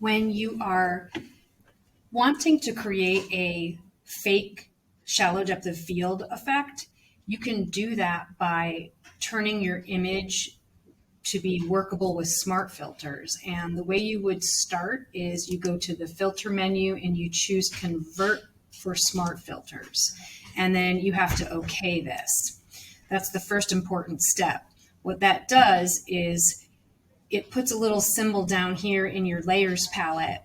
When you are wanting to create a fake shallow depth of field effect, you can do that by turning your image to be workable with smart filters. And the way you would start is you go to the filter menu and you choose convert for smart filters. And then you have to okay this. That's the first important step. What that does is it puts a little symbol down here in your layers palette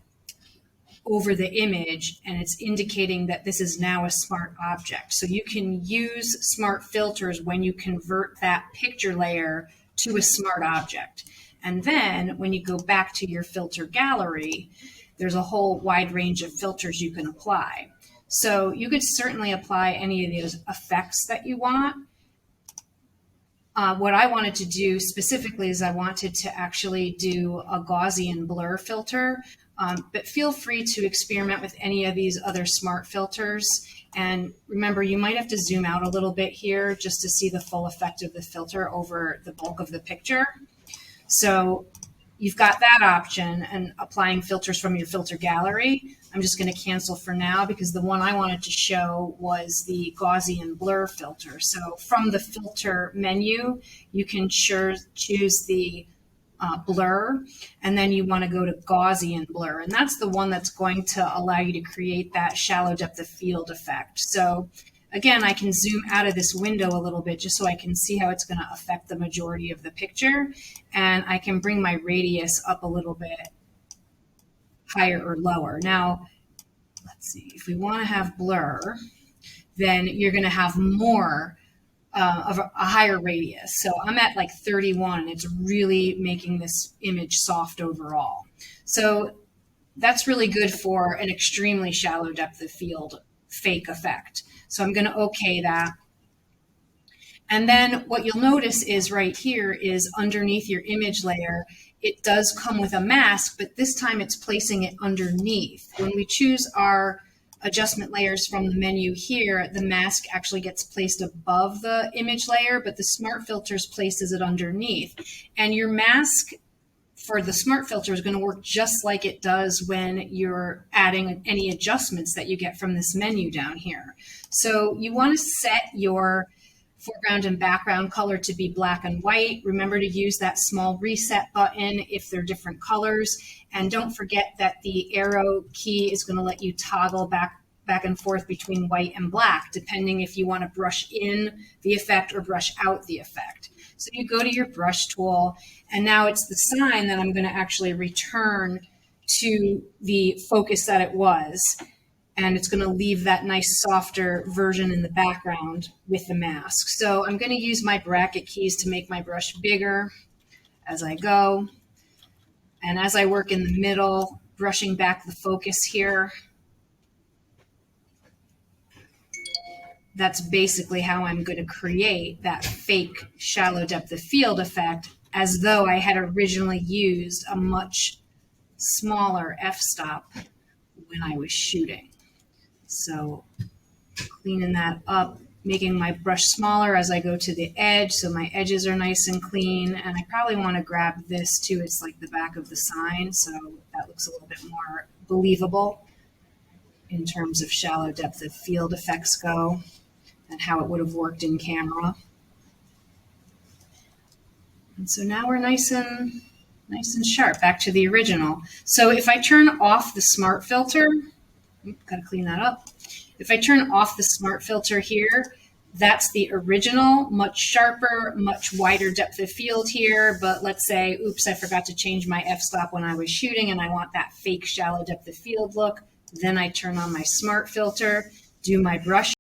over the image, and it's indicating that this is now a smart object. So you can use smart filters when you convert that picture layer to a smart object. And then when you go back to your filter gallery, there's a whole wide range of filters you can apply. So you could certainly apply any of those effects that you want. What I wanted to do specifically is I wanted to actually do a Gaussian blur filter, but feel free to experiment with any of these other smart filters. And remember, you might have to zoom out a little bit here just to see the full effect of the filter over the bulk of the picture. So you've got that option, and applying filters from your filter gallery. I'm just going to cancel for now because the one I wanted to show was the Gaussian blur filter. So from the filter menu, you can choose the blur, and then you want to go to Gaussian blur. And that's the one that's going to allow you to create that shallow depth of field effect. So again, I can zoom out of this window a little bit just so I can see how it's going to affect the majority of the picture. And I can bring my radius up a little bit higher or lower. Now, let's see, if we want to have blur, then you're going to have more of a higher radius. So I'm at like 31, and it's really making this image soft overall. So that's really good for an extremely shallow depth of field fake effect. So I'm going to okay that. And then what you'll notice is right here is underneath your image layer, it does come with a mask, but this time it's placing it underneath. When we choose our adjustment layers from the menu here, the mask actually gets placed above the image layer, but the smart filters places it underneath. And your mask for the smart filter is going to work just like it does when you're adding any adjustments that you get from this menu down here. So you want to set your foreground and background color to be black and white. Remember to use that small reset button if they're different colors. And don't forget that the arrow key is going to let you toggle back and forth between white and black, depending if you want to brush in the effect or brush out the effect. So you go to your brush tool, and now it's the sign that I'm going to actually return to the focus that it was. And it's going to leave that nice softer version in the background with the mask. So I'm going to use my bracket keys to make my brush bigger as I go. And as I work in the middle, brushing back the focus here, that's basically how I'm going to create that fake shallow depth of field effect, as though I had originally used a much smaller f-stop when I was shooting. So cleaning that up, making my brush smaller as I go to the edge so my edges are nice and clean. And I probably want to grab this too. It's like the back of the sign, so that looks a little bit more believable in terms of shallow depth of field effects go and how it would have worked in camera. And so now we're nice and sharp, back to the original. So if I turn off the smart filter, gotta clean that up. If I turn off the smart filter here, that's the original, much sharper, much wider depth of field here. But let's say, oops, I forgot to change my f-stop when I was shooting and I want that fake shallow depth of field look. Then I turn on my smart filter, do my brush